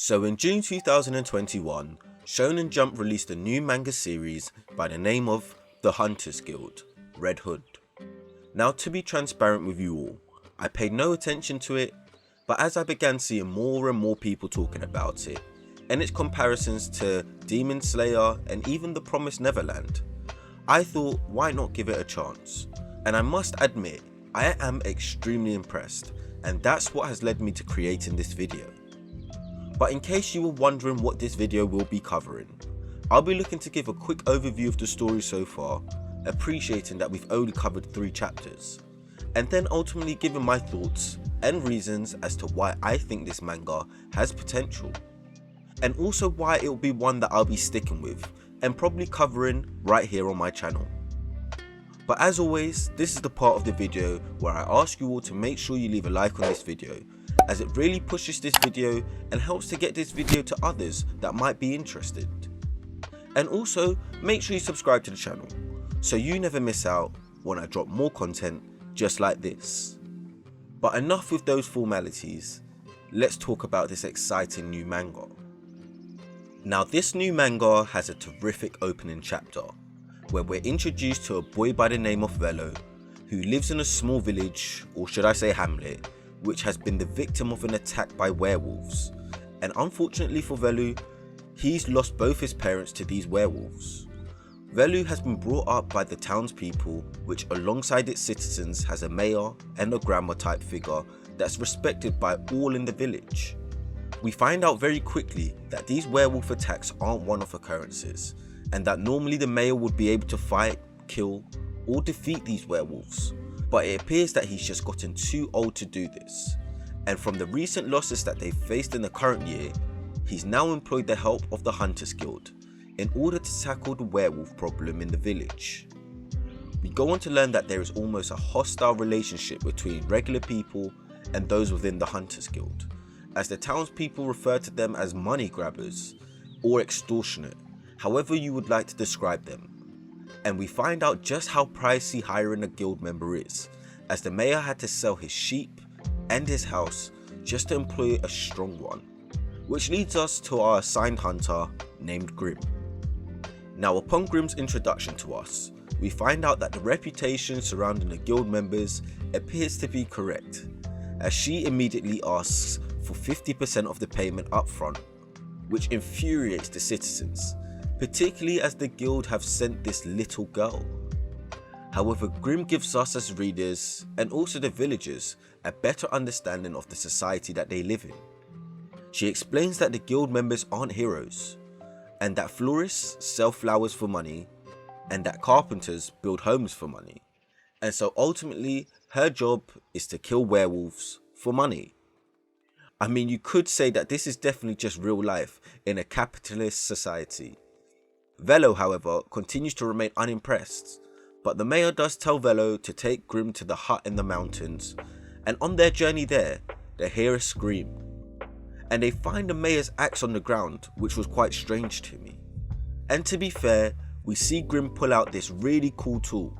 So in June 2021, Shonen Jump released a new manga series by the name of The Hunters Guild, Red Hood. Now, to be transparent with you all, I paid no attention to it, but as I began seeing more and more people talking about it, and its comparisons to Demon Slayer and even The Promised Neverland, I thought, why not give it a chance? And I must admit, I am extremely impressed, and that's what has led me to creating this video. But in case you were wondering what this video will be covering, I'll be looking to give a quick overview of the story so far, appreciating that we've only covered 3 chapters, and then ultimately giving my thoughts and reasons as to why I think this manga has potential, and also why it will be one that I'll be sticking with and probably covering right here on my channel. But as always, this is the part of the video where I ask you all to make sure you leave a like on this video, as it really pushes this video and helps to get this video to others that might be interested. And also, make sure you subscribe to the channel, so you never miss out when I drop more content just like this. But enough with those formalities, let's talk about this exciting new manga. Now, this new manga has a terrific opening chapter, where we're introduced to a boy by the name of Velo, who lives in a small village, or should I say hamlet, which has been the victim of an attack by werewolves, and unfortunately for Velu, he's lost both his parents to these werewolves. Velu has been brought up by the townspeople, which alongside its citizens has a mayor and a grandma type figure that's respected by all in the village. We find out very quickly that these werewolf attacks aren't one-off occurrences, and that normally the mayor would be able to fight, kill, or defeat these werewolves. But it appears that he's just gotten too old to do this, and from the recent losses that they've faced in the current year, he's now employed the help of the Hunters Guild in order to tackle the werewolf problem in the village. We go on to learn that there is almost a hostile relationship between regular people and those within the Hunters Guild, as the townspeople refer to them as money grabbers or extortionate, however you would like to describe them. And we find out just how pricey hiring a guild member is, as the mayor had to sell his sheep and his house just to employ a strong one, which leads us to our assigned hunter named Grim. Now, upon Grim's introduction to us, we find out that the reputation surrounding the guild members appears to be correct, as she immediately asks for 50% of the payment up front, which infuriates the citizens, particularly as the guild have sent this little girl. However, Grim gives us as readers, and also the villagers, a better understanding of the society that they live in. She explains that the guild members aren't heroes, and that florists sell flowers for money, and that carpenters build homes for money, and so ultimately her job is to kill werewolves for money. I mean, you could say that this is definitely just real life in a capitalist society. Velo, however, continues to remain unimpressed, but the mayor does tell Velo to take Grim to the hut in the mountains, and on their journey there, they hear a scream, and they find the mayor's axe on the ground, which was quite strange to me. And to be fair, we see Grim pull out this really cool tool,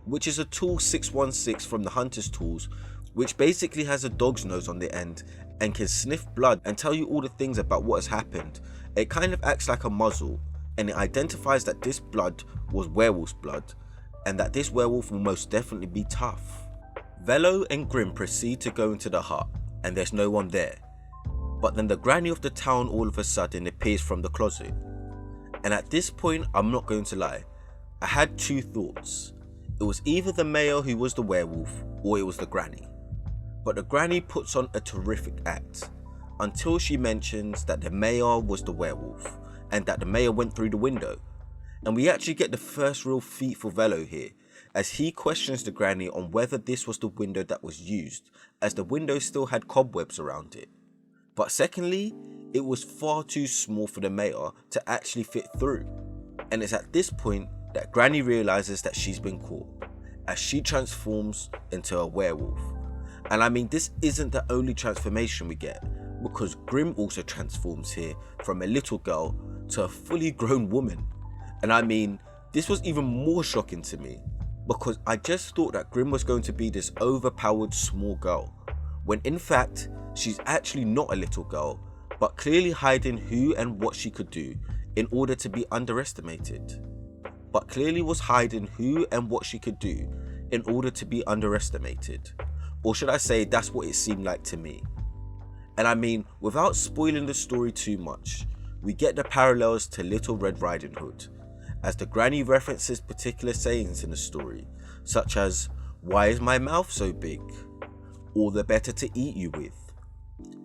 which is a tool 616 from the Hunter's Tools, which basically has a dog's nose on the end and can sniff blood and tell you all the things about what has happened. It kind of acts like a muzzle, and it identifies that this blood was werewolf's blood, and that this werewolf will most definitely be tough. Velo and Grim proceed to go into the hut, and there's no one there. But then the granny of the town all of a sudden appears from the closet. And at this point, I'm not going to lie, I had 2 thoughts. It was either the mayor who was the werewolf, or it was the granny. But the granny puts on a terrific act, until she mentions that the mayor was the werewolf, and that the mayor went through the window. And we actually get the first real feat for Velo here, as he questions the granny on whether this was the window that was used, as the window still had cobwebs around it. But secondly, it was far too small for the mayor to actually fit through. And it's at this point that Granny realizes that she's been caught, as she transforms into a werewolf. And I mean, this isn't the only transformation we get, because Grim also transforms here from a little girl to a fully grown woman. And I mean, this was even more shocking to me, because I just thought that Grim was going to be this overpowered small girl, when in fact she's actually not a little girl, but clearly hiding who and what she could do in order to be underestimated. Or should I say, that's what it seemed like to me. And I mean, without spoiling the story too much, we get the parallels to Little Red Riding Hood, as the granny references particular sayings in the story, such as, "Why is my mouth so big?" or "The better to eat you with."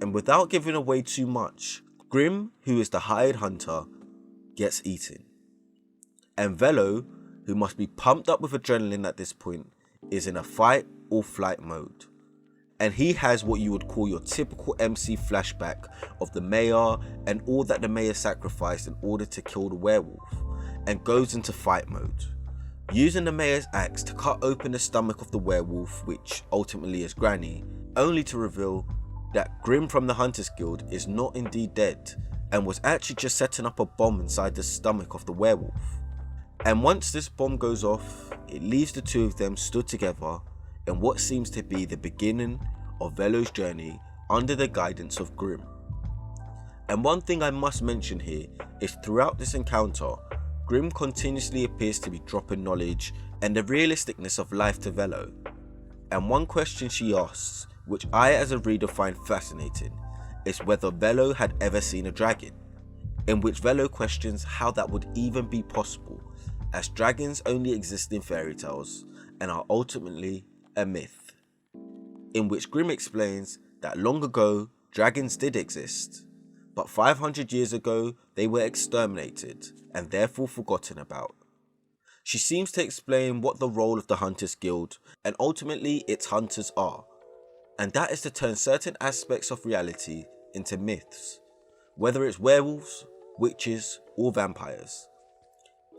And without giving away too much, Grim, who is the hired hunter, gets eaten. And Velo, who must be pumped up with adrenaline at this point, is in a fight or flight mode. And he has what you would call your typical MC flashback of the mayor and all that the mayor sacrificed in order to kill the werewolf, and goes into fight mode, using the mayor's axe to cut open the stomach of the werewolf, which ultimately is Granny, only to reveal that Grim from the Hunters Guild is not indeed dead and was actually just setting up a bomb inside the stomach of the werewolf. And once this bomb goes off, it leaves the two of them stood together in what seems to be the beginning of Velo's journey under the guidance of Grim. And one thing I must mention here is throughout this encounter, Grim continuously appears to be dropping knowledge and the realisticness of life to Velo. And one question she asks, which I as a reader find fascinating, is whether Velo had ever seen a dragon, in which Velo questions how that would even be possible, as dragons only exist in fairy tales and are ultimately a myth. In which Grim explains that long ago dragons did exist, but 500 years ago they were exterminated and therefore forgotten about. She seems to explain what the role of the Hunters Guild and ultimately its hunters are, and that is to turn certain aspects of reality into myths, whether it's werewolves, witches or vampires.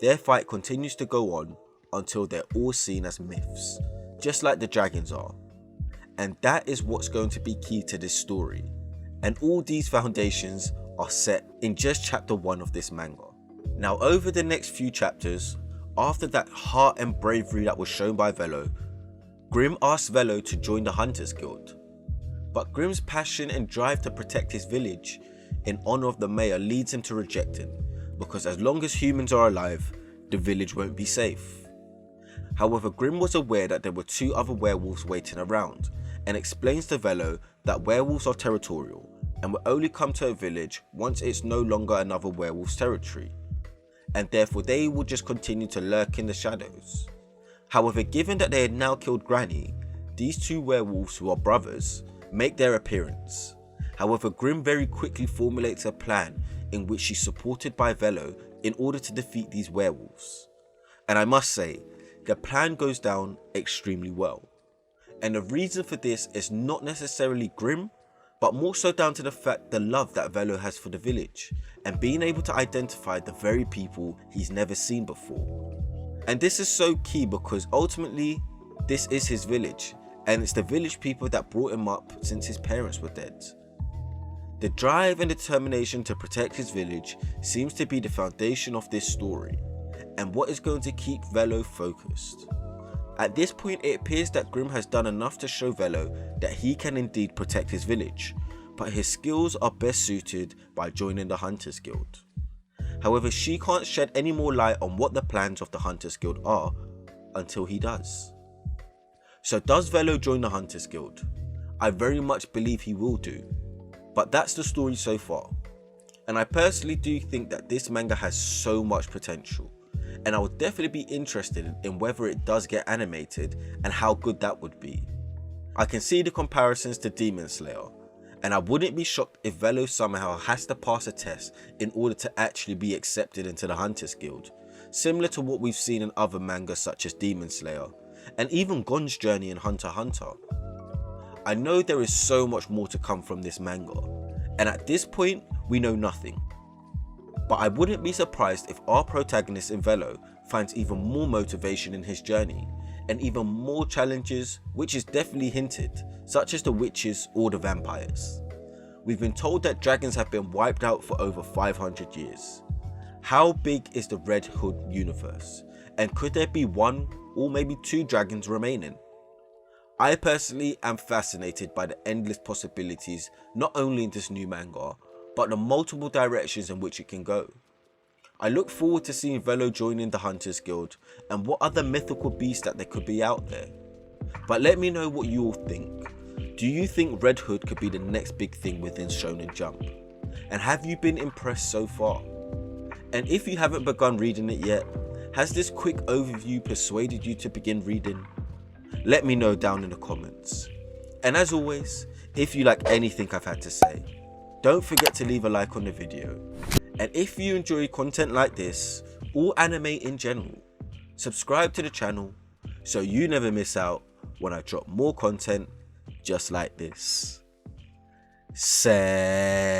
Their fight continues to go on until they're all seen as myths, just like the dragons are. And that is what's going to be key to this story. And all these foundations are set in just chapter 1 of this manga. Now over the next few chapters, after that heart and bravery that was shown by Velo, Grim asks Velo to join the Hunters Guild. But Grim's passion and drive to protect his village in honor of the mayor leads him to rejecting, because as long as humans are alive, the village won't be safe. However, Grim was aware that there were 2 other werewolves waiting around, and explains to Velo that werewolves are territorial and will only come to a village once it's no longer another werewolf's territory, and therefore they will just continue to lurk in the shadows. However, given that they had now killed Granny, these 2 werewolves, who are brothers, make their appearance. However, Grim very quickly formulates a plan in which she's supported by Velo in order to defeat these werewolves. And I must say, the plan goes down extremely well. And the reason for this is not necessarily Grim, but more so down to the love that Velo has for the village, and being able to identify the very people he's never seen before. And this is so key because ultimately, this is his village, and it's the village people that brought him up since his parents were dead. The drive and determination to protect his village seems to be the foundation of this story, and what is going to keep Velo focused. At this point, it appears that Grim has done enough to show Velo that he can indeed protect his village, but his skills are best suited by joining the Hunters Guild. However, she can't shed any more light on what the plans of the Hunters Guild are until he does. So does Velo join the Hunters Guild? I very much believe he will do, but that's the story so far. And I personally do think that this manga has so much potential, and I would definitely be interested in whether it does get animated and how good that would be. I can see the comparisons to Demon Slayer, and I wouldn't be shocked if Velo somehow has to pass a test in order to actually be accepted into the Hunters Guild, similar to what we've seen in other mangas such as Demon Slayer, and even Gon's journey in Hunter x Hunter. I know there is so much more to come from this manga, and at this point we know nothing. But I wouldn't be surprised if our protagonist in Velo finds even more motivation in his journey, and even more challenges, which is definitely hinted, such as the witches or the vampires. We've been told that dragons have been wiped out for over 500 years. How big is the Red Hood universe? And could there be 1 or maybe 2 dragons remaining? I personally am fascinated by the endless possibilities not only in this new manga, but the multiple directions in which it can go. I look forward to seeing Velo joining the Hunters Guild and what other mythical beasts that there could be out there. But let me know what you all think. Do you think Red Hood could be the next big thing within Shonen Jump? And have you been impressed so far? And if you haven't begun reading it yet, has this quick overview persuaded you to begin reading? Let me know down in the comments. And as always, if you like anything I've had to say, don't forget to leave a like on the video. And if you enjoy content like this, or anime in general, subscribe to the channel so you never miss out when I drop more content just like this. Save.